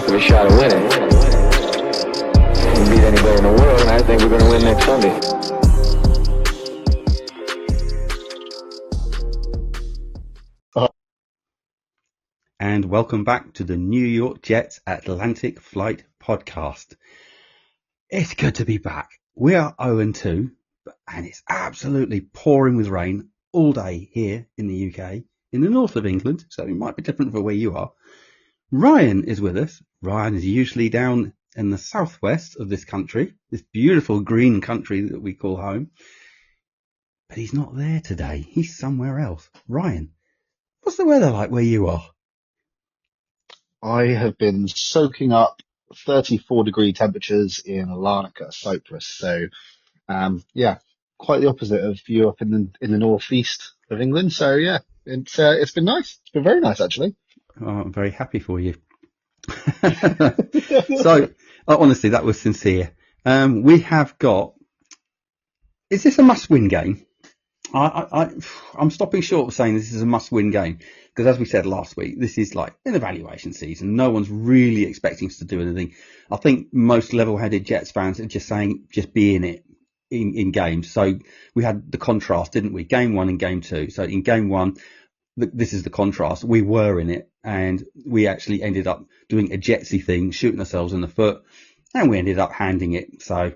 of a shot of winning. We can beat anybody in the world, and I think we're going to win next Sunday. And welcome back to the New York Jets Atlantic Flight podcast. It's good to be back. We are 0-2, and it's absolutely pouring with rain all day here in the UK, in the north of England, so it might be different for where you are. Ryan is with us. Ryan is usually down in the southwest of this country, this beautiful green country that we call home. But he's not there today. He's somewhere else. Ryan, what's the weather like where you are? I have been soaking up 34-degree temperatures in Larnaca, Cyprus. So, quite the opposite of you up in the northeast of England. So, yeah, it's been nice. It's been very nice, actually. Oh, I'm very happy for you. So, honestly, that was sincere. We have got. Is this a must-win game? I'm stopping short of saying this is a must-win game because, as we said last week, this is like an evaluation season. No one's really expecting us to do anything. I think most level-headed Jets fans are just saying, just be in it in games. So we had the contrast, didn't we? Game 1 and game 2. So in game 1, this is the contrast. We were in it, and we actually ended up doing a Jetsy thing, shooting ourselves in the foot, and we ended up handing it. So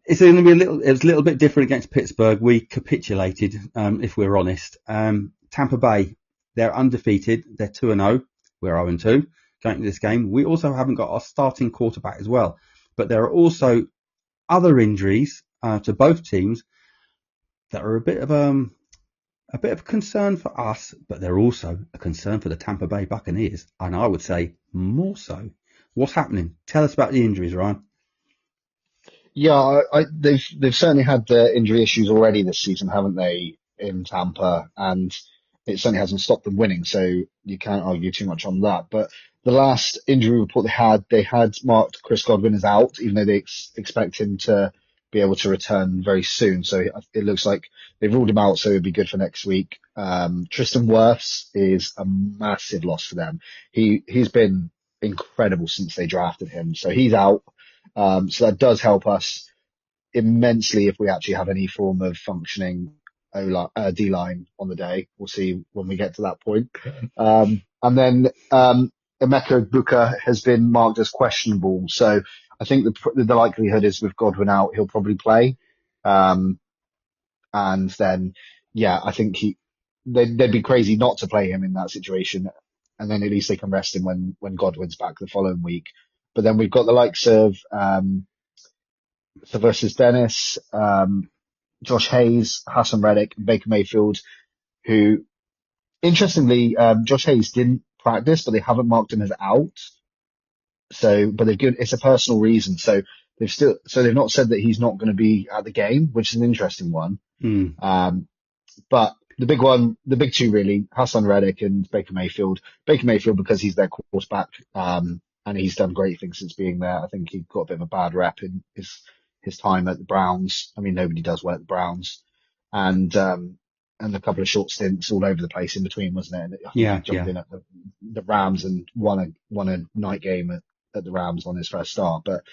it's going to be a little bit different against Pittsburgh. We capitulated, if we're honest. Tampa Bay, they're undefeated. They're 2-0. We're 0-2 going into this game. We also haven't got our starting quarterback as well. But there are also other injuries to both teams that are a bit of a concern for us, but they're also a concern for the Tampa Bay Buccaneers, and I would say more so. What's happening? Tell us about the injuries, Ryan. Yeah, they've certainly had the injury issues already this season, haven't they, in Tampa? And it certainly hasn't stopped them winning, so you can't argue too much on that. But the last injury report they had marked Chris Godwin as out, even though they expect him to be able to return very soon. So it looks like they've ruled him out, so it'd be good for next week. Tristan Wirfs is a massive loss for them. He's been incredible since they drafted him, so he's out. So that does help us immensely if we actually have any form of functioning D-line on the day. We'll see when we get to that point. And then Emeka Buka has been marked as questionable. So I think the likelihood is with Godwin out, he'll probably play. And then, I think they'd be crazy not to play him in that situation. And then at least they can rest him when Godwin's back the following week. But then we've got the likes of versus Dennis, Josh Hayes, Hassan Reddick, and Baker Mayfield, who, interestingly, Josh Hayes didn't practice, but they haven't marked him as out. So, but it's a personal reason. So they've not said that he's not going to be at the game, which is an interesting one. But the big two really, Hassan Reddick and Baker Mayfield. Baker Mayfield because he's their quarterback, and he's done great things since being there. I think he got a bit of a bad rep in his time at the Browns. I mean, nobody does well at the Browns, and a couple of short stints all over the place in between, wasn't it? He jumped in at the Rams and won a night game at the Rams on his first start. But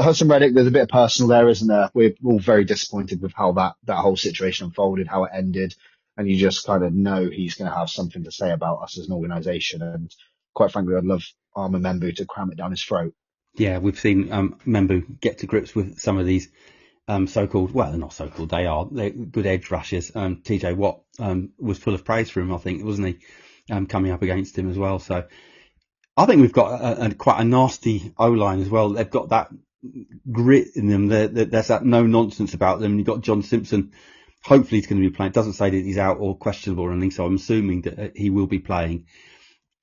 Hassan Reddick, there's a bit of personal there, isn't there? We're all very disappointed with how that whole situation unfolded, how it ended. And you just kind of know he's going to have something to say about us as an organisation. And quite frankly, I'd love Armin Membu to cram it down his throat. Yeah, we've seen Membu get to grips with some of these so-called, well, they're not so-called, they're good edge rushers. TJ Watt was full of praise for him, I think, wasn't he, coming up against him as well. So I think we've got quite a nasty O-line as well. They've got that grit in them. There's that no nonsense about them. You've got John Simpson. Hopefully he's going to be playing. It doesn't say that he's out or questionable or anything, so I'm assuming that he will be playing.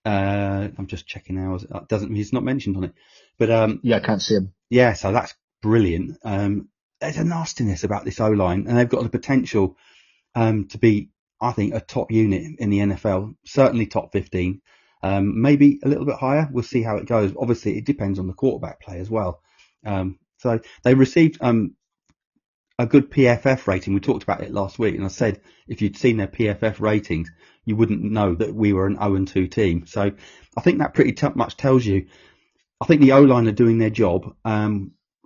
I'm just checking hours. He's not mentioned on it, but I can't see him. Yeah, so that's brilliant. There's a nastiness about this O-line, and they've got the potential to be, I think, a top unit in the NFL. Certainly top 15, maybe a little bit higher. We'll see how it goes. Obviously, it depends on the quarterback play as well. So they received a good PFF rating. We talked about it last week, and I said if you'd seen their PFF ratings, you wouldn't know that we were an 0-2 team. So I think that pretty much tells you I think the O-line are doing their job.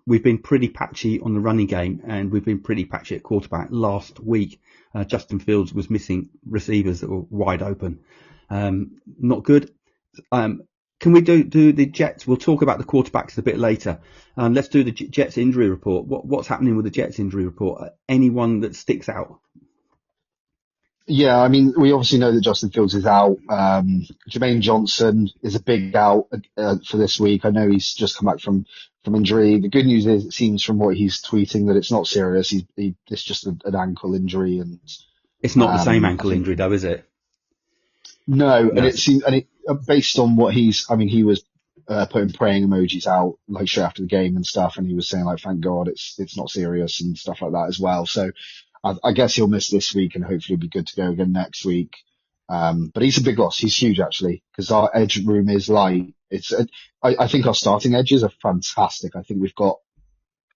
We've been pretty patchy on the running game, and we've been pretty patchy at quarterback. Last week, Justin Fields was missing receivers that were wide open. Not good. Can we do the Jets? We'll talk about the quarterbacks a bit later. Let's do the Jets injury report. What's happening with the Jets injury report? Anyone that sticks out? Yeah, I mean, we obviously know that Justin Fields is out. Jermaine Johnson is a big out for this week. I know he's just come back from injury. The good news is it seems from what he's tweeting that it's not serious. It's just an ankle injury, and It's not the same I ankle think injury, though, is it? no. And No. it seems, and it based on what I mean, he was putting praying emojis out like straight after the game and stuff, and he was saying like, "Thank God it's not serious" and stuff like that as well. So I guess he'll miss this week and hopefully be good to go again next week. But he's a big loss. He's huge actually because our edge room is light. I think our starting edges are fantastic. I think we've got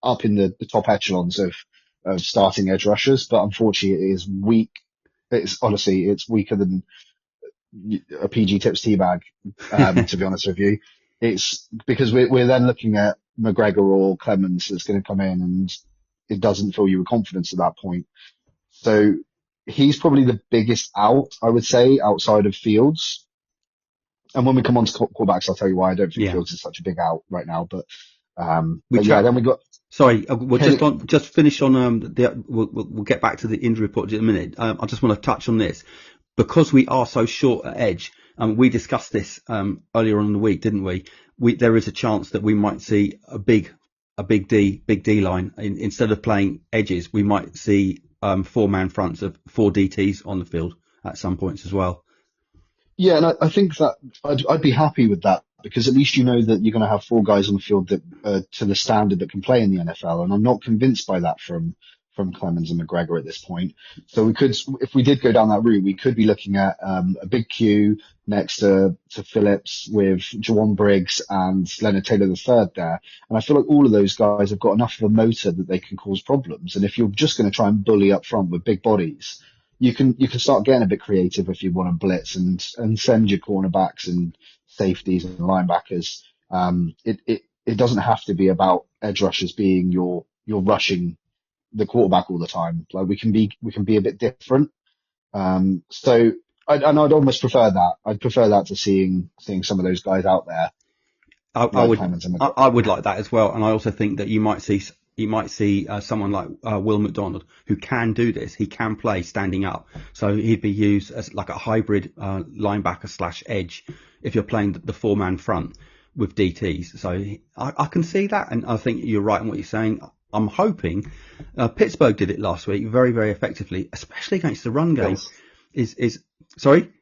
up in the top echelons of starting edge rushers, but unfortunately it is weak. It's weaker than a PG Tips teabag, to be honest with you. It's because we're then looking at McGregor or Clemens that's going to come in and it doesn't fill you with confidence at that point. So he's probably the biggest out, I would say, outside of Fields. And when we come on to quarterbacks, I'll tell you why I don't think Yeah. Fields is such a big out right now. But We yeah, chat. then we got Sorry, we'll Kenny. just finish on we'll get back to the injury report in a minute. I just want to touch on this because we are so short at edge. We discussed this earlier on in the week, didn't we? There is a chance that we might see a big D line instead of playing edges. We might see 4-man fronts of 4 DTs on the field at some points as well. Yeah, and I think that I'd be happy with that because at least you know that you're going to have 4 guys on the field that to the standard that can play in the NFL, and I'm not convinced by that from Clemens and McGregor at this point. So we could, if we did go down that route, we could be looking at a big queue next to Phillips with Jawan Briggs and Leonard Taylor III there, and I feel like all of those guys have got enough of a motor that they can cause problems. And if you're just going to try and bully up front with big bodies, you can start getting a bit creative if you want to blitz and send your cornerbacks and safeties and linebackers. It doesn't have to be about edge rushers being your rushing the quarterback all the time. Like we can be a bit different. So and I'd almost prefer that. I'd prefer that to seeing some of those guys out there I like would Clemens and I would like that as well, and I also think that you might see someone like Will McDonald who can do this. He can play standing up, so he'd be used as like a hybrid linebacker slash edge if you're playing the 4-man front with DTs. So I can see that, and I think you're right in what you're saying. I'm hoping Pittsburgh did it last week very, very effectively, especially against the run game. Bills. Is sorry?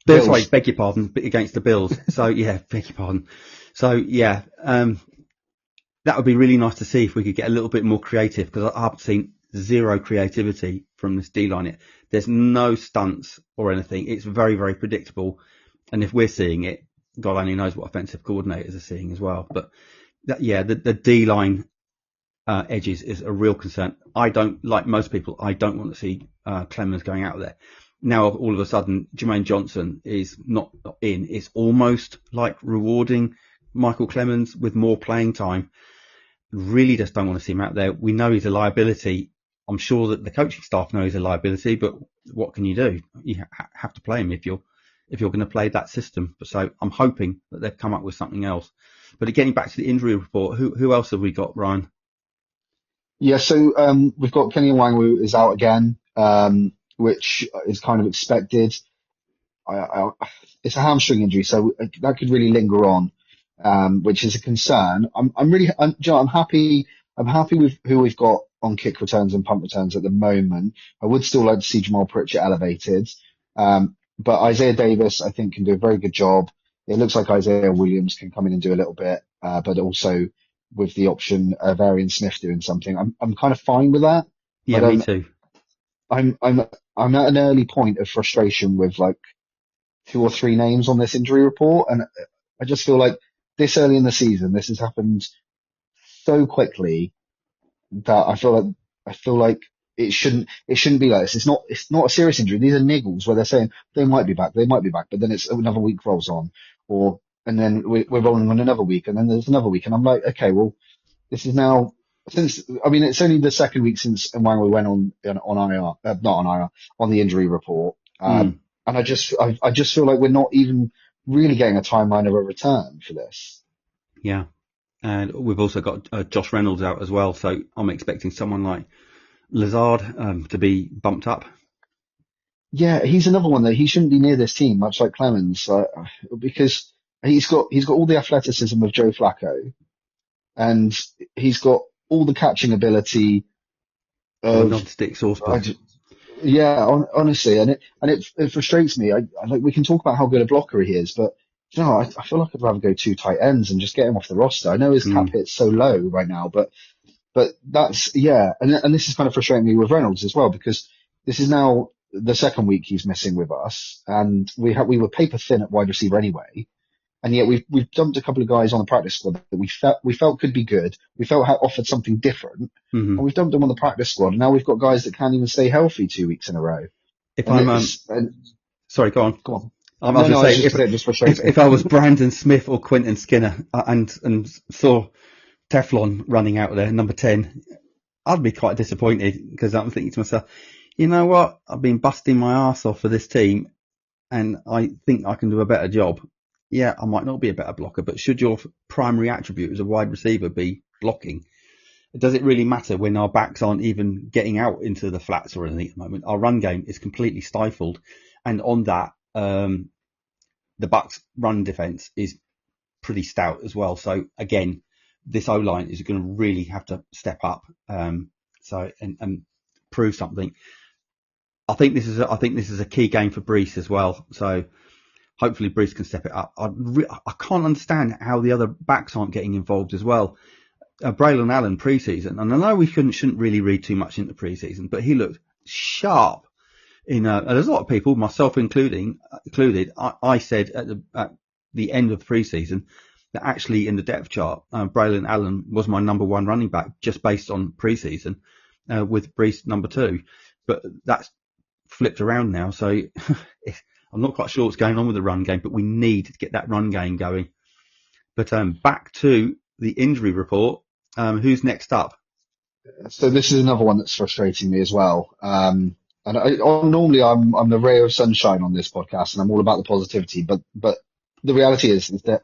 Bills. Sorry, beg your pardon, against the Bills. So yeah, beg your pardon. So yeah, that would be really nice to see if we could get a little bit more creative because I've seen zero creativity from this D-line. There's no stunts or anything. It's very, very predictable. And if we're seeing it, God only knows what offensive coordinators are seeing as well. But the D-line edges is a real concern. I don't, like most people, I don't want to see Clemens going out there. Now, all of a sudden, Jermaine Johnson is not in. It's almost like rewarding Michael Clemens with more playing time. Really just don't want to see him out there. We know he's a liability. I'm sure that the coaching staff know he's a liability, but what can you do? You have to play him if you're going to play that system. So I'm hoping that they've come up with something else. But getting back to the injury report, who else have we got, Ryan? Yeah, so we've got Kenny Nwangwu is out again, which is kind of expected. It's a hamstring injury, so that could really linger on, which is a concern. I'm happy. I'm happy with who we've got on kick returns and punt returns at the moment. I would still like to see Jamal Pritchett elevated, but Isaiah Davis, I think, can do a very good job. It looks like Isaiah Williams can come in and do a little bit, but also with the option of Arian Smith doing something. I'm kind of fine with that, Yeah, but me too. I'm at an early point of frustration with like 2 or 3 names on this injury report, and I just feel like this early in the season, this has happened so quickly that I feel like it shouldn't be like this. It's not a serious injury. These are niggles where they're saying they might be back, but then it's another week rolls on, or and then we're rolling on another week, and then there's another week, and I'm like, okay, well, this is now it's only the second week since Nwangwu went on IR, not on IR, on the injury report, Mm, and I just feel like we're not even really getting a timeline of a return for this. yeah. And we've also got Josh Reynolds out as well, so I'm expecting someone like Lazard to be bumped up. Yeah, he's another one that he shouldn't be near this team, much like Clemens, because he's got all the athleticism of Joe Flacco, and he's got all the catching ability Of a of non-stick saucepan. I, yeah, honestly, and it frustrates me. I like we can talk about how good a blocker he is, but I feel like I'd rather go two tight ends and just get him off the roster. I know his cap Mm, hit's so low right now, but that's yeah, and this is kind of frustrating me with Reynolds as well because this is now the second week he's missing with us, and we were paper thin at wide receiver anyway. And yet we've dumped a couple of guys on the practice squad that we felt could be good. We felt had offered something different, hmm and we've dumped them on the practice squad. And now we've got guys that can't even stay healthy 2 weeks in a row. If And I'm, it's and sorry, go on. Go on. I was No, going to no, I was say, just saying it just frustrates me. if I was Brandon Smith or Quentin Skinner and saw Teflon running out there, number 10, I'd be quite disappointed because I'm thinking to myself, you know what? I've been busting my arse off for this team and I think I can do a better job. Yeah, I might not be a better blocker, but should your primary attribute as a wide receiver be blocking? Does it really matter when our backs aren't even getting out into the flats or anything at the moment? Our run game is completely stifled. And on that, the Bucks run defense is pretty stout as well. So again, this O line is going to really have to step up. And prove something. I think this is a key game for Brees as well. So hopefully Brees can step it up. I can't understand how the other backs aren't getting involved as well. Braylon Allen preseason, and I know we shouldn't really read too much into preseason, but he looked sharp. There's a lot of people, myself included. I said at the end of the preseason that actually in the depth chart, Braylon Allen was my number one running back just based on preseason, with Brees number two. But that's flipped around now, so I'm not quite sure what's going on with the run game, but we need to get that run game going. But back to the injury report. Who's next up? So this is another one that's frustrating me as well. Normally I'm the ray of sunshine on this podcast, and I'm all about the positivity. But the reality is that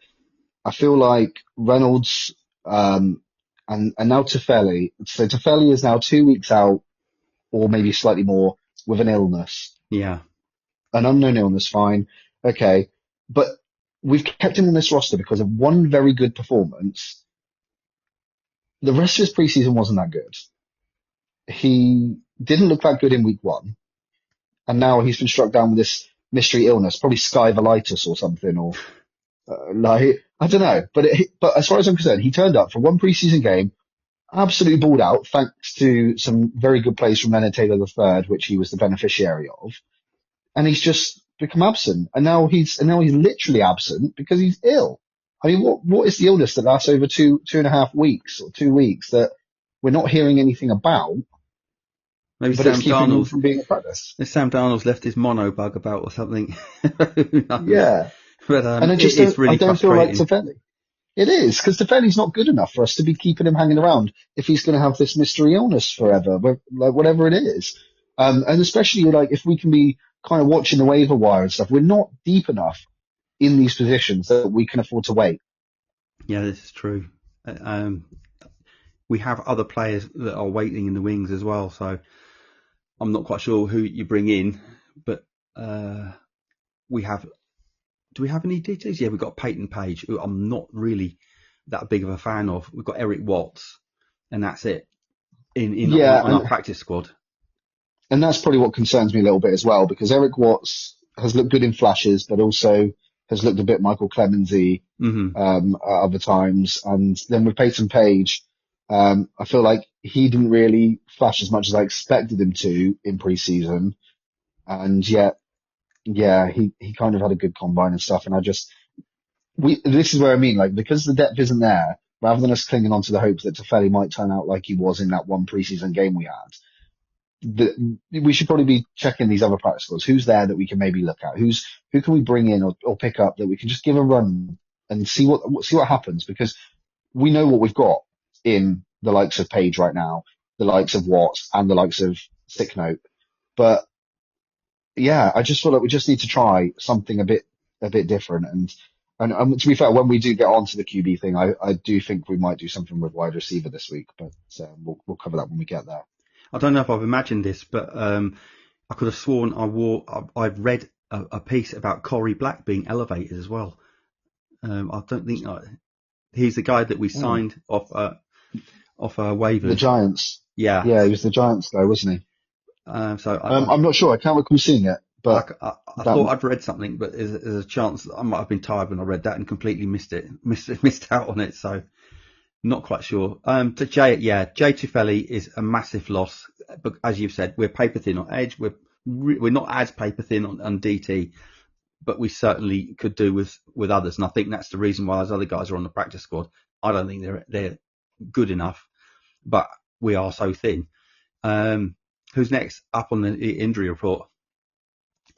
I feel like Reynolds and now Tefeli. So Tefeli is now 2 weeks out, or maybe slightly more, with an illness, Yeah, an unknown illness. Fine, okay, but we've kept him on this roster because of one very good performance. The rest of his preseason wasn't that good. He didn't look that good in week one, and now he's been struck down with this mystery illness, probably skyvalitis or something, or like I don't know. But as far as I'm concerned, he turned up for one preseason game, absolutely balled out, thanks to some very good plays from Leonard Taylor III, which he was the beneficiary of, and he's just become absent, and now he's literally absent because he's ill. I mean, what is the illness that lasts over 2.5 weeks or 2 weeks that we're not hearing anything about? maybe But it's keeping him from being at practice. Sam Darnold's left his mono bug about or something. Who knows? Yeah. But And it's really I don't feel like frustrating. Tefeli. It is, because Tefeli's not good enough for us to be keeping him hanging around if he's going to have this mystery illness forever, like whatever it is. And especially like if we can be kind of watching the waiver wire and stuff, we're not deep enough in these positions that we can afford to wait. Yeah, this is true. Um, we have other players that are waiting in the wings as well, so I'm not quite sure who you bring in, but we have. Do we have any details? Yeah, we've got Peyton Page, who I'm not really that big of a fan of. We've got Eric Watts, and that's it Yeah, on our practice squad. and that's probably what concerns me a little bit as well, because Eric Watts has looked good in flashes, but also has looked a bit Michael Clemensy hmm at other times. And then with Peyton Page, I feel like he didn't really flash as much as I expected him to in preseason. And yet, yeah, he kind of had a good combine and stuff. And this is where I mean, like, because the depth isn't there, rather than us clinging on to the hopes that Tefeli might turn out like he was in that one preseason game we had, we should probably be checking these other practice scores. Who's there that we can maybe look at? Who can we bring in or pick up that we can just give a run and see what happens, because we know what we've got in the likes of Page right now, the likes of Watts, and the likes of Thicknote. But yeah, I just feel like we just need to try something a bit different. And to be fair, when we do get onto the QB thing, I do think we might do something with wide receiver this week, but we'll cover that when we get there. I don't know if I've imagined this, but I could have sworn I've read a piece about Corey Black being elevated as well. I don't think he's the guy that we signed off waivers. The Giants. Yeah. Yeah, he was the Giants guy, wasn't he? I'm not sure. I can't recall seeing it, but I thought I'd read something, but there's a chance that I might have been tired when I read that and completely missed out on it. So not quite sure. To Jay Tufeli is a massive loss, but as you've said, we're paper thin on edge. We're not as paper thin on DT, but we certainly could do with others. And I think that's the reason why those other guys are on the practice squad. I don't think they're good enough, but we are so thin. Who's next up on the injury report?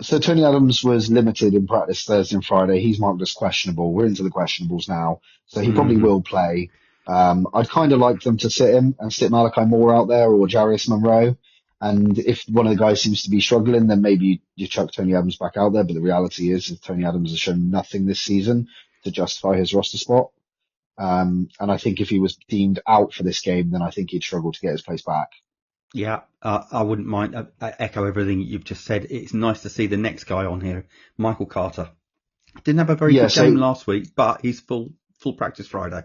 So Tony Adams was limited in practice Thursday and Friday. He's marked as questionable. We're into the questionables now, so he probably will play. I'd kind of like them to sit him and sit Malachi Moore out there or Jarius Monroe. And if one of the guys seems to be struggling, then maybe you chuck Tony Adams back out there. But the reality is Tony Adams has shown nothing this season to justify his roster spot. And I think if he was deemed out for this game, then I think he'd struggle to get his place back. Yeah, I wouldn't mind. I echo everything you've just said. It's nice to see the next guy on here, Michael Carter. Didn't have a very good game last week, but he's full practice Friday.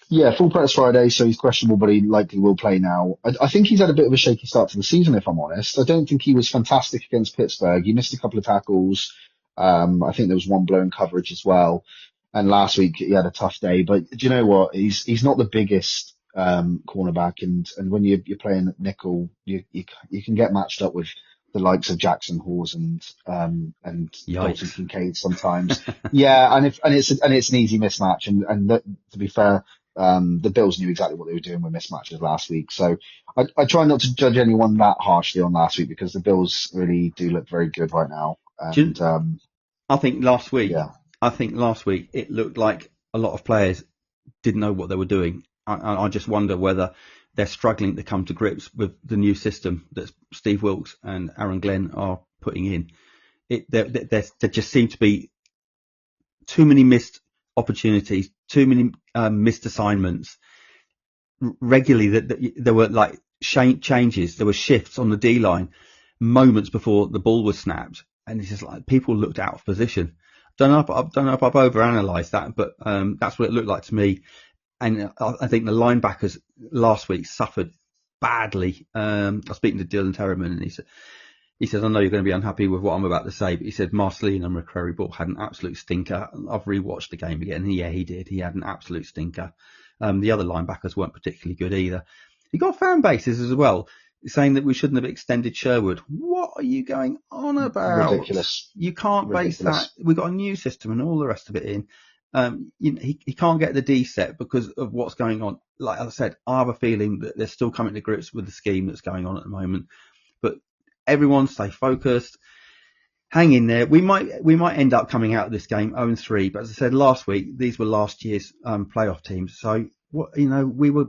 Yeah, full practice Friday, so he's questionable, but he likely will play now. I think he's had a bit of a shaky start to the season, if I'm honest. I don't think he was fantastic against Pittsburgh. He missed a couple of tackles. I think there was one blown coverage as well. And last week he had a tough day. But do you know what? He's not the biggest cornerback, and when you're playing nickel, you can get matched up with the likes of Jackson Hawes and Dalton Kincaid sometimes. Yeah, and it's an easy mismatch, and to be fair, the Bills knew exactly what they were doing with mismatches last week. So I try not to judge anyone that harshly on last week, because the Bills really do look very good right now. And I think last week it looked like a lot of players didn't know what they were doing. I just wonder whether they're struggling to come to grips with the new system that Steve Wilkes and Aaron Glenn are putting in. There just seem to be too many missed opportunities, too many missed assignments. Regularly, there were like changes, there were shifts on the D line moments before the ball was snapped, and it's just like people looked out of position. Don't know if I've overanalyzed that, but that's what it looked like to me. And I think the linebackers last week suffered badly. I was speaking to Dylan Terryman, and he said, I know you're going to be unhappy with what I'm about to say, but he said Marceline and McCrary Ball had an absolute stinker. I've rewatched the game again, and yeah, he did. He had an absolute stinker. The other linebackers weren't particularly good either. You got fan bases as well saying that we shouldn't have extended Sherwood. What are you going on about? Ridiculous. You can't base that. We've got a new system and all the rest of it in. He can't get the D set because of what's going on. Like I said, I have a feeling that they're still coming to grips with the scheme that's going on at the moment. But everyone stay focused, hang in there. We might end up coming out of this game 0-3. But as I said last week, these were last year's playoff teams. So we were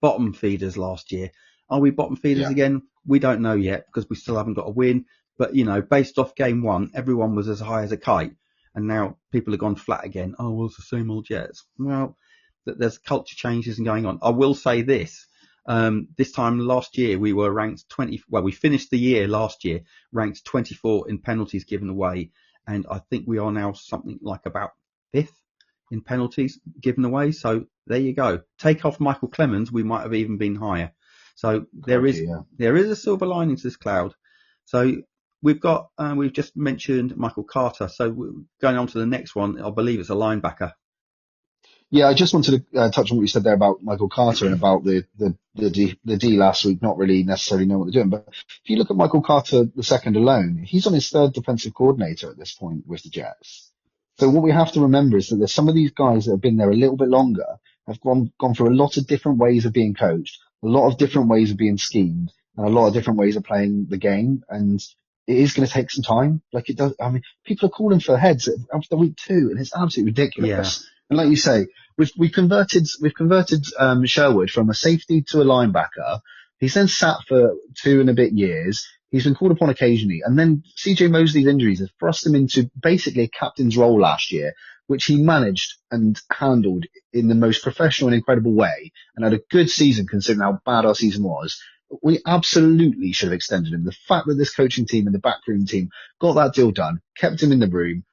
bottom feeders last year. Are we bottom feeders again? We don't know yet, because we still haven't got a win. But based off game one, everyone was as high as a kite. And now people have gone flat again. Oh, well, it's the same old Jets. Well, there's culture changes going on. I will say this. This time last year, we were ranked 20. Well, we finished the year last year ranked 24 in penalties given away. And I think we are now something like about 5th in penalties given away. So there you go. Take off Michael Clemens, we might have even been higher. So there is a silver lining to this cloud. So we've just mentioned Michael Carter. So going on to the next one, I believe it's a linebacker. Yeah, I just wanted to touch on what you said there about Michael Carter and about the D last week not really necessarily know what they're doing. But if you look at Michael Carter the second alone, he's on his 3rd defensive coordinator at this point with the Jets. So what we have to remember is that there's some of these guys that have been there a little bit longer, have gone through a lot of different ways of being coached, a lot of different ways of being schemed, and a lot of different ways of playing the game. And it is going to take some time. Like it does. I mean, people are calling for heads after week 2, and it's absolutely Yeah, ridiculous. And like you say, we've converted Sherwood from a safety to a linebacker. He's then sat for 2 and a bit years. He's been called upon occasionally, and then CJ Mosley's injuries have thrust him into basically a captain's role last year, which he managed and handled in the most professional and incredible way, and had a good season considering how bad our season was. We absolutely should have extended him. The fact that this coaching team and the backroom team got that deal done, kept him in the room,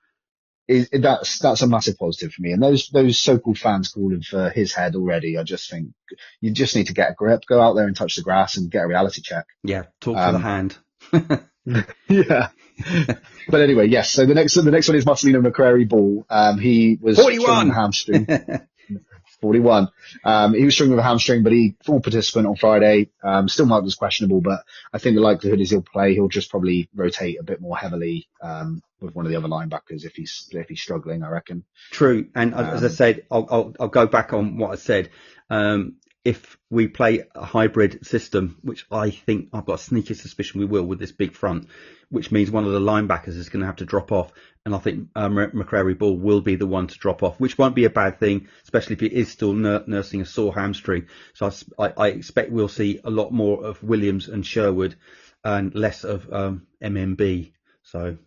that's a massive positive for me. And those so-called fans calling for his head already, I just think you just need to get a grip, go out there and touch the grass and get a reality check. yeah. Talk to the hand. Yeah. But anyway, yes. So the next one is Marcelino McCrary Ball. He was struggling with 41. a hamstring. 41. He was struggling with a hamstring, but he full participant on Friday. Still marked as questionable, but I think the likelihood is he'll play. He'll just probably rotate a bit more heavily with one of the other linebackers if he's struggling, I reckon. True. And as I said, I'll go back on what I said. If we play a hybrid system, which I think I've got a sneaky suspicion we will with this big front, which means one of the linebackers is going to have to drop off. And I think McCrary Ball will be the one to drop off, which won't be a bad thing, especially if he is still nursing a sore hamstring. So I expect we'll see a lot more of Williams and Sherwood and less of MMB. So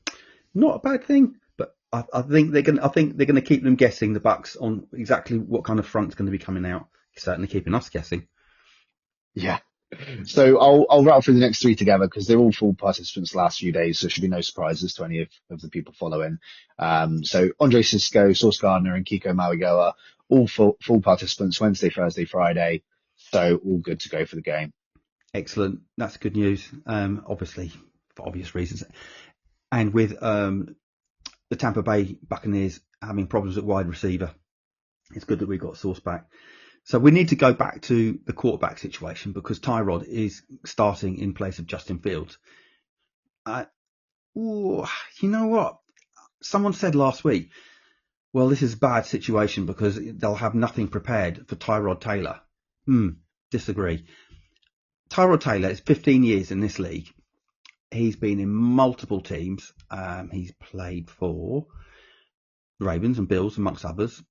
not a bad thing, but I think they're going to keep them guessing, the Bucks, on exactly what kind of front's going to be coming out. Certainly keeping us guessing. Yeah. So I'll rattle through the next 3 together because they're all full participants the last few days, so there should be no surprises to any of the people following. So Andre Cisco, Sauce Gardner, and Kiko Mawigoa, all full participants Wednesday, Thursday, Friday. So all good to go for the game. Excellent. That's good news. Obviously, for obvious reasons. And with the Tampa Bay Buccaneers having problems at wide receiver, it's good that we got Sauce back. So we need to go back to the quarterback situation because Tyrod is starting in place of Justin Fields. You know what? Someone said last week, well, this is a bad situation because they'll have nothing prepared for Tyrod Taylor. Disagree. Tyrod Taylor is 15 years in this league. He's been in multiple teams. He's played for the Ravens and Bills, amongst others.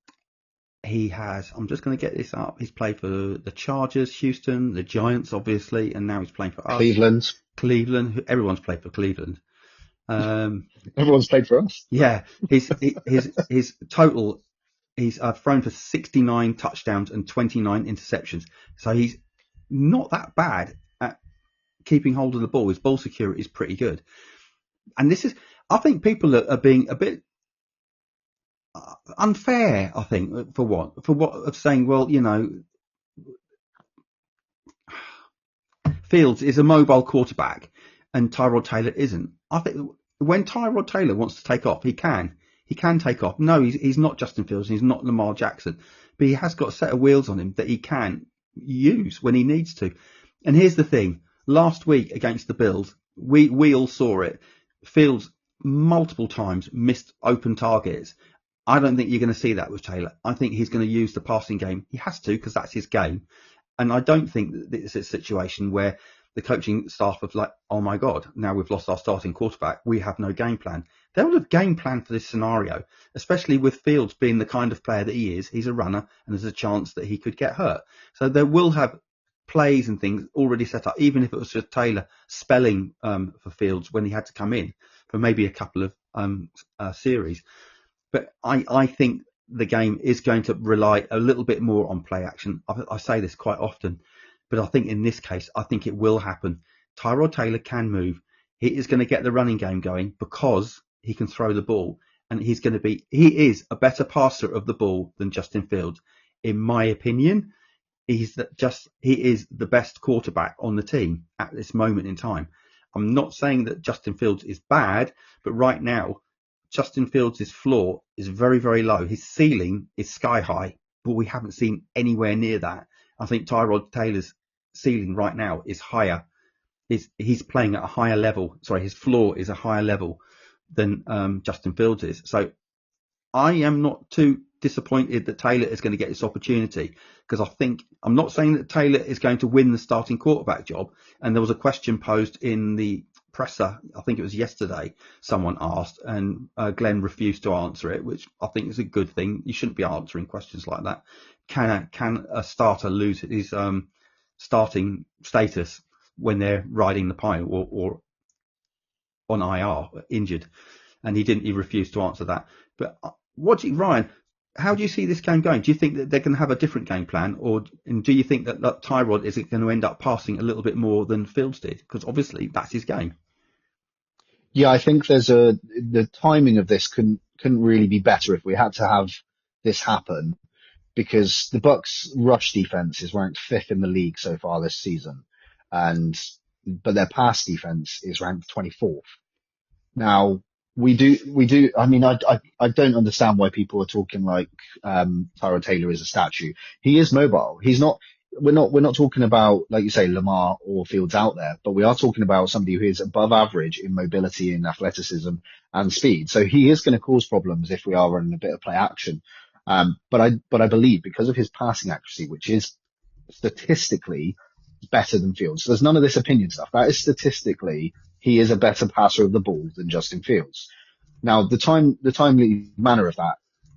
He has, I'm just going to get this up. He's played for the Chargers, Houston, the Giants, obviously, and now he's playing for us. Cleveland. Everyone's played for Cleveland. Everyone's played for us. Yeah. His total, he's thrown for 69 touchdowns and 29 interceptions. So he's not that bad at keeping hold of the ball. His ball security is pretty good. And I think people are being a bit unfair, I think, for what of saying, well, you know, Fields is a mobile quarterback and Tyrod Taylor isn't. I think when Tyrod Taylor wants to take off, he can take off. No, he's not Justin Fields, he's not Lamar Jackson, but he has got a set of wheels on him that he can use when he needs to. And here's the thing, last week against the Bills, we all saw it. Fields multiple times missed open targets. I don't think you're going to see that with Taylor. I think he's going to use the passing game. He has to because that's his game. And I don't think that it's a situation where the coaching staff have like, oh my God, now we've lost our starting quarterback. We have no game plan. They would have game planned for this scenario, especially with Fields being the kind of player that he is. He's a runner and there's a chance that he could get hurt. So they will have plays and things already set up, even if it was just Taylor spelling for Fields when he had to come in for maybe a couple of series. But I think the game is going to rely a little bit more on play action. I say this quite often, but I think in this case, I think it will happen. Tyrod Taylor can move. He is going to get the running game going because he can throw the ball. And he is a better passer of the ball than Justin Fields. In my opinion, he is the best quarterback on the team at this moment in time. I'm not saying that Justin Fields is bad, but right now, Justin Fields' floor is very, very low. His ceiling is sky high, but we haven't seen anywhere near that. I think Tyrod Taylor's ceiling right now is higher. He's playing at a higher level. Sorry, his floor is a higher level than Justin Fields is. So I am not too disappointed that Taylor is going to get this opportunity because I'm not saying that Taylor is going to win the starting quarterback job. And there was a question posed in the presser, I think it was yesterday, someone asked, and Glenn refused to answer it, which I think is a good thing. You shouldn't be answering questions like that. Can a starter lose his starting status when they're riding the pine or on IR, injured? And he refused to answer that. But Ryan, how do you see this game going? Do you think that they're going to have a different game plan, and do you think that Tyrod is going to end up passing a little bit more than Fields did? Because obviously that's his game. Yeah, I think the timing of this couldn't really be better if we had to have this happen, because the Bucks rush defense is ranked 5th in the league so far this season, but their pass defense is ranked 24th. Now, we do. I mean, I don't understand why people are talking like Tyrod Taylor is a statue. He is mobile. He's not. We're not talking about, like you say, Lamar or Fields out there, but we are talking about somebody who is above average in mobility and athleticism and speed. So he is going to cause problems if we are running a bit of play action. But I believe, because of his passing accuracy, which is statistically better than Fields. So there's none of this opinion stuff. That is statistically, he is a better passer of the ball than Justin Fields. Now, the timely manner of that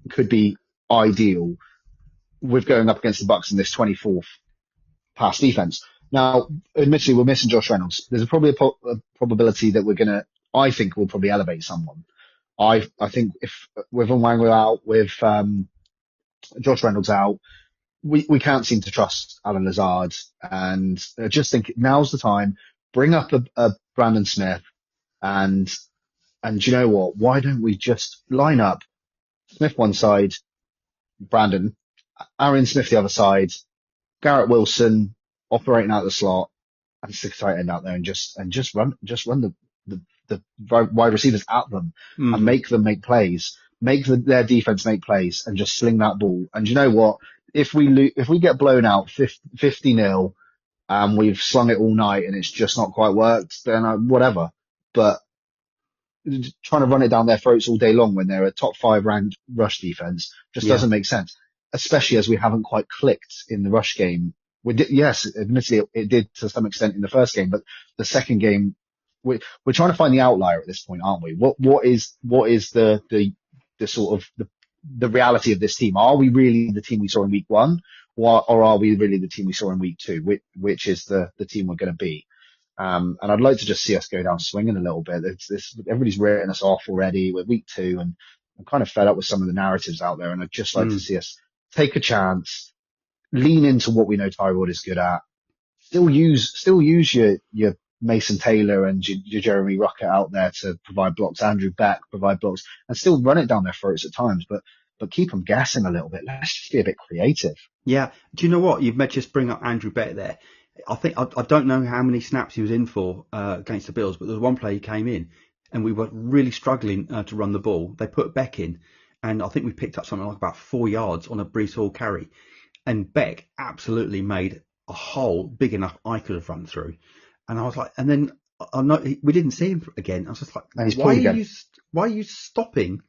could be ideal with going up against the Bucks in this 24th pass defense. Now, admittedly, we're missing Josh Reynolds. There's probably a probability that I think we'll probably elevate someone. I think if with Onwangwu out, with Josh Reynolds out, we can't seem to trust Alan Lazard, and I just think now's the time. Bring up a Brandon Smith, and you know what? Why don't we just line up Smith one side, Brandon, Aaron Smith the other side, Garrett Wilson operating out the slot, and stick a tight end out there, and just run the wide receivers at them and make them make plays, their defense make plays, and just sling that ball. And you know what? If we get blown out 50-0 and we've slung it all night and it's just not quite worked, then whatever. But trying to run it down their throats all day long when they're a top 5 ranked rush defense just doesn't make sense, especially as we haven't quite clicked in the rush game. Yes, admittedly it did to some extent in the first game, but the second game, we're trying to find the outlier at this point, aren't we? What is the sort of the reality of this team? Are we really the team we saw in week 1, or are we really the team we saw in week 2, which is the team we're going to be? And I'd like to just see us go down swinging a little bit. Everybody's written us off already. We're week 2, and I'm kind of fed up with some of the narratives out there. And I'd just like to see us take a chance, lean into what we know Tyrod is good at. Still use your Mason Taylor and your Jeremy Ruckert out there to provide blocks. Andrew Beck provide blocks, and still run it down their throats at times. But keep them guessing a little bit. Let's just be a bit creative. Yeah. Do you know what? You've just bring up Andrew Beck there. I think I don't know how many snaps he was in for against the Bills, but there was one play he came in, and we were really struggling to run the ball. They put Beck in, and I think we picked up something like about 4 yards on a Breece Hall carry, and Beck absolutely made a hole big enough I could have run through. And I was like, and then we didn't see him again. I was just like, why are you stopping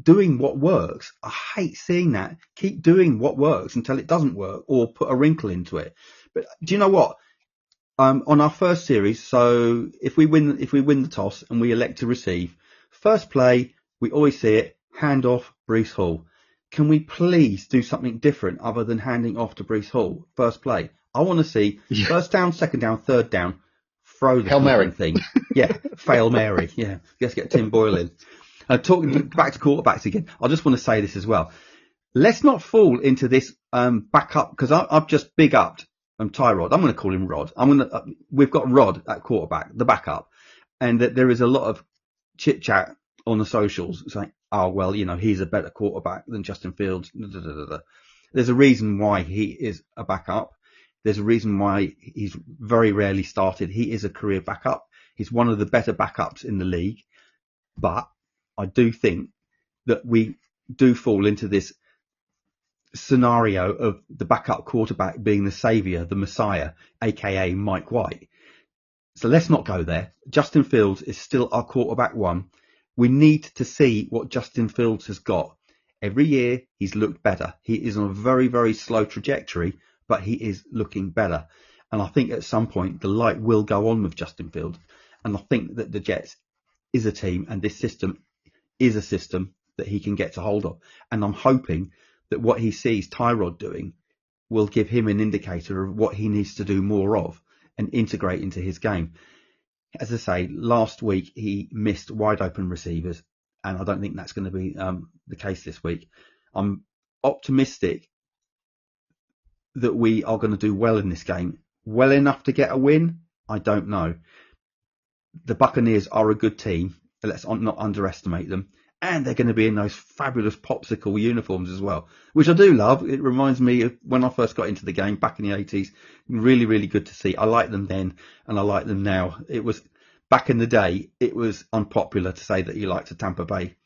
doing what works? I hate seeing that. Keep doing what works until it doesn't work, or put a wrinkle into it. But do you know what? On our first series, so if we win the toss and we elect to receive, first play, we always see it, hand off Breece Hall. Can we please do something different other than handing off to Breece Hall first play? I want to see first down, second down, third down, throw the Hail Mary thing. Yeah, fail Mary. Yeah, let's get Tim Boyle in. Talking back to quarterbacks again, I just want to say this as well. Let's not fall into this backup, because I've just big upped Tyrod. I'm going to call him Rod. We've got Rod at quarterback, the backup, and that there is a lot of chit chat on the socials saying, "Oh well, he's a better quarterback than Justin Fields." There's a reason why he is a backup. There's a reason why he's very rarely started. He is a career backup. He's one of the better backups in the league. But I do think that we do fall into this scenario of the backup quarterback being the savior, the messiah, aka Mike White. So let's not go there. Justin Fields is still our quarterback 1. We need to see what Justin Fields has got. Every year he's looked better. He is on a very, very slow trajectory, but he is looking better. And I think at some point the light will go on with Justin Fields. And I think that the Jets is a team, and this system is a system that he can get a hold of. And I'm hoping that what he sees Tyrod doing will give him an indicator of what he needs to do more of and integrate into his game. As I say, last week he missed wide open receivers, and I don't think that's going to be the case this week. I'm optimistic that we are going to do well in this game. Well enough to get a win? I don't know. The Buccaneers are a good team. Let's not underestimate them. And they're going to be in those fabulous popsicle uniforms as well, which I do love. It reminds me of when I first got into the game back in the 80s. Really, really good to see. I liked them then and I like them now. It was back in the day, it was unpopular to say that you liked a Tampa Bay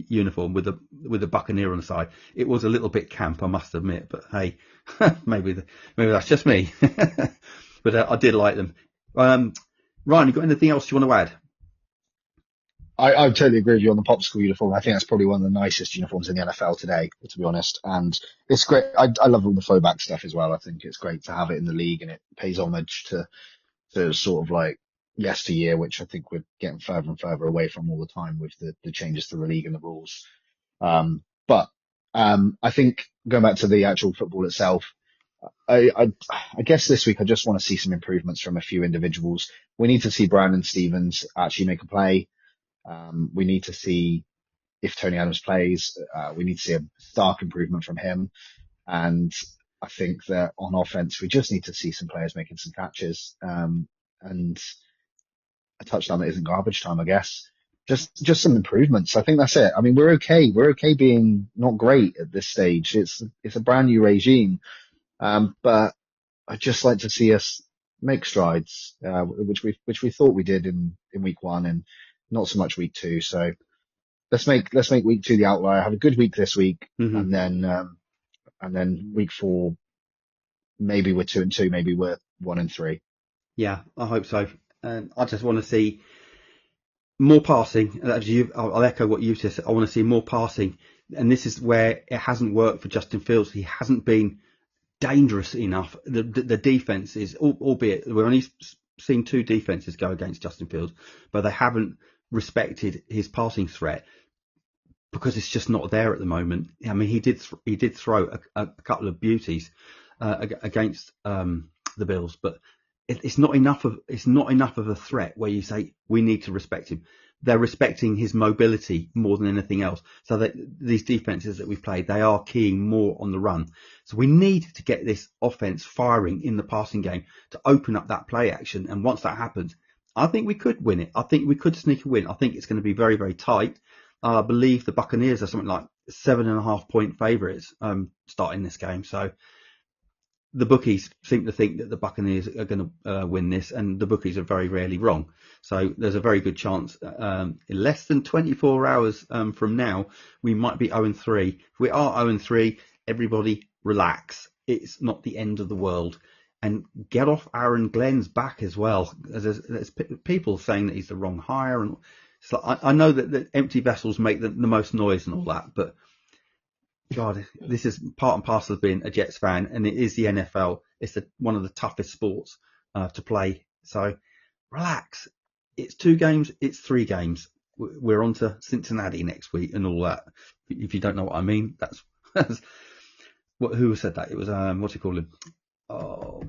uniform with a Buccaneer on the side. It was a little bit camp, I must admit, but hey, maybe that's just me. But I did like them. Ryan, you got anything else you want to add? I totally agree with you on the popsicle uniform. I think that's probably one of the nicest uniforms in the NFL today, to be honest. And it's great. I love all the throwback stuff as well. I think it's great to have it in the league, and it pays homage to sort of like yesteryear, which I think we're getting further and further away from all the time with the changes to the league and the rules. But I think going back to the actual football itself, I guess this week I just want to see some improvements from a few individuals. We need to see Brandon Stevens actually make a play. We need to see if Tony Adams plays. We need to see a stark improvement from him. And I think that on offense, we just need to see some players making some catches, and a touchdown that isn't garbage time, I guess. Just some improvements. I think that's it. I mean, we're okay. We're okay being not great at this stage. It's a brand new regime. But I'd just like to see us make strides, which we thought we did in week one and not so much week two. So let's make week two the outlier. Have a good week this week, and then week four, maybe we're 2-2, maybe we're 1-3. Yeah, I hope so. And I just want to see more passing. I'll echo what you said. I want to see more passing. And this is where it hasn't worked for Justin Fields. He hasn't been dangerous enough. The defense is, albeit we're only seen two defenses go against Justin Fields, but they haven't respected his passing threat because it's just not there at the moment. I mean, he did throw a couple of beauties against the Bills, but it's not enough of a threat where you say we need to respect him. They're respecting his mobility more than anything else. So that these defenses that we've played, they are keying more on the run. So we need to get this offense firing in the passing game to open up that play action. And once that happens, I think we could win it. I think we could sneak a win. I think it's going to be very, very tight. I believe the Buccaneers are something like 7.5 point favourites starting this game. So the bookies seem to think that the Buccaneers are going to win this, and the bookies are very rarely wrong. So there's a very good chance in less than 24 hours from now, we might be 0-3. If we are 0-3, everybody relax. It's not the end of the world. And get off Aaron Glenn's back as well. There's people saying that he's the wrong hire. And it's like, I know that empty vessels make the most noise and all that, but God, this is part and parcel of being a Jets fan, and it is the NFL. It's one of the toughest sports to play. So relax. It's 2 games. It's 3 games. We're on to Cincinnati next week and all that. If you don't know what I mean, that's who said that? It was what's he called him? Oh,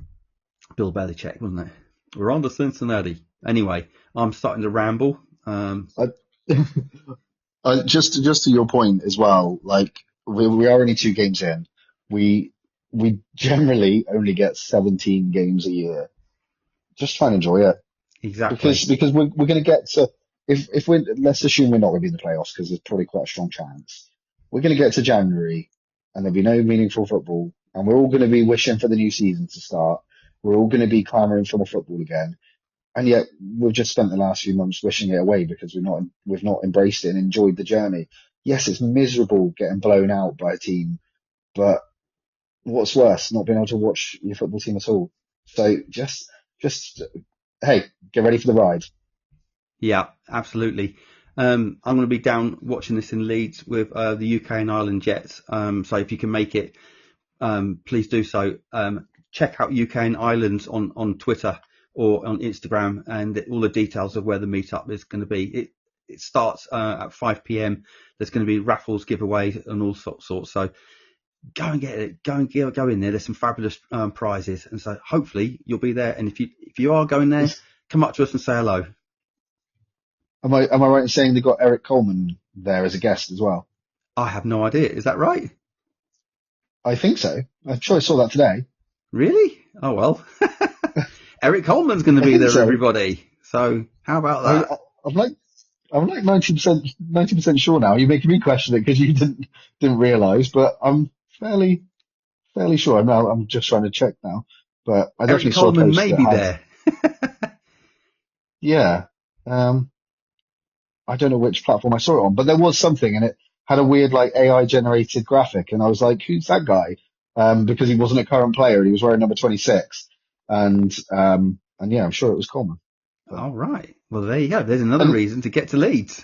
Bill Belichick, wasn't it? We're on to Cincinnati. Anyway, I'm starting to ramble. Just to your point as well, like we are only 2 games in. We generally only get 17 games a year. Just try and enjoy it. Exactly. Because we're going to get to, if we let's assume we're not going to be in the playoffs because there's probably quite a strong chance. We're going to get to January and there'll be no meaningful football, and we're all going to be wishing for the new season to start. We're all going to be clamoring for the football again. And yet we've just spent the last few months wishing it away because we've not embraced it and enjoyed the journey. Yes, it's miserable getting blown out by a team, but what's worse, not being able to watch your football team at all. So just hey, get ready for the ride. Yeah, absolutely. I'm going to be down watching this in Leeds with the UK and Ireland Jets. So if you can make it, please do so. Check out UK and Ireland on Twitter. or on Instagram, and all the details of where the meetup is going to be. It starts at 5 p.m. There's going to be raffles, giveaways, and all sorts. So go and get it. Go in there. There's some fabulous prizes, and so hopefully you'll be there. And if you are going there, come up to us and say hello. Am I right in saying they got Eric Coleman there as a guest as well? I have no idea. Is that right? I think so. I'm sure I saw that today. Really? Oh well. Eric Coleman's going to be there, everybody. So how about that? I'm like 90% sure now. You're making me question it because you didn't realise, but I'm fairly sure. I'm just trying to check now, but I definitely saw a Coleman post may that be had, there. yeah. I don't know which platform I saw it on, but there was something and it had a weird like AI generated graphic, and I was like, who's that guy? Because he wasn't a current player, he was wearing number 26, and yeah, I'm sure it was Coleman. But, all right. Well, there you go. There's another reason to get to Leeds.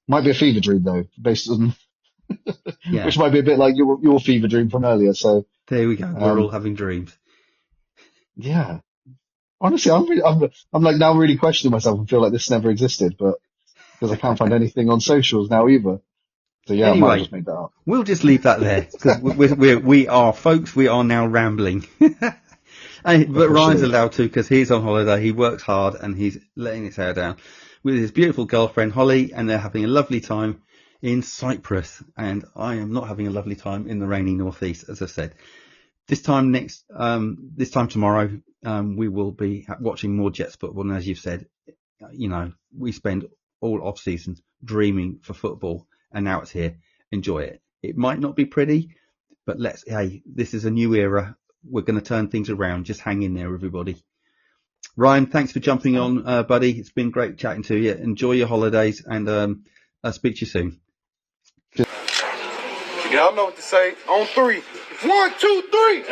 Might be a fever dream though, based on yeah. Which might be a bit like your fever dream from earlier. So there we go. We're all having dreams. Yeah. Honestly, I'm like now really questioning myself and feel like this never existed, but because I can't find anything on socials now either. So yeah, anyway, I might have just made that up. We'll just leave that there because we are now rambling. But Ryan's allowed to because he's on holiday. He works hard and he's letting his hair down with his beautiful girlfriend Holly, and they're having a lovely time in Cyprus. And I am not having a lovely time in the rainy northeast, as I said. This time tomorrow, we will be watching more Jets football. And as you've said, we spend all off seasons dreaming for football, and now it's here. Enjoy it. It might not be pretty, but this is a new era. We're going to turn things around. Just hang in there, everybody. Ryan, thanks for jumping on, buddy. It's been great chatting to you. Enjoy your holidays, and I'll speak to you soon. Y'all know what to say. On 3. 1, 2, 3.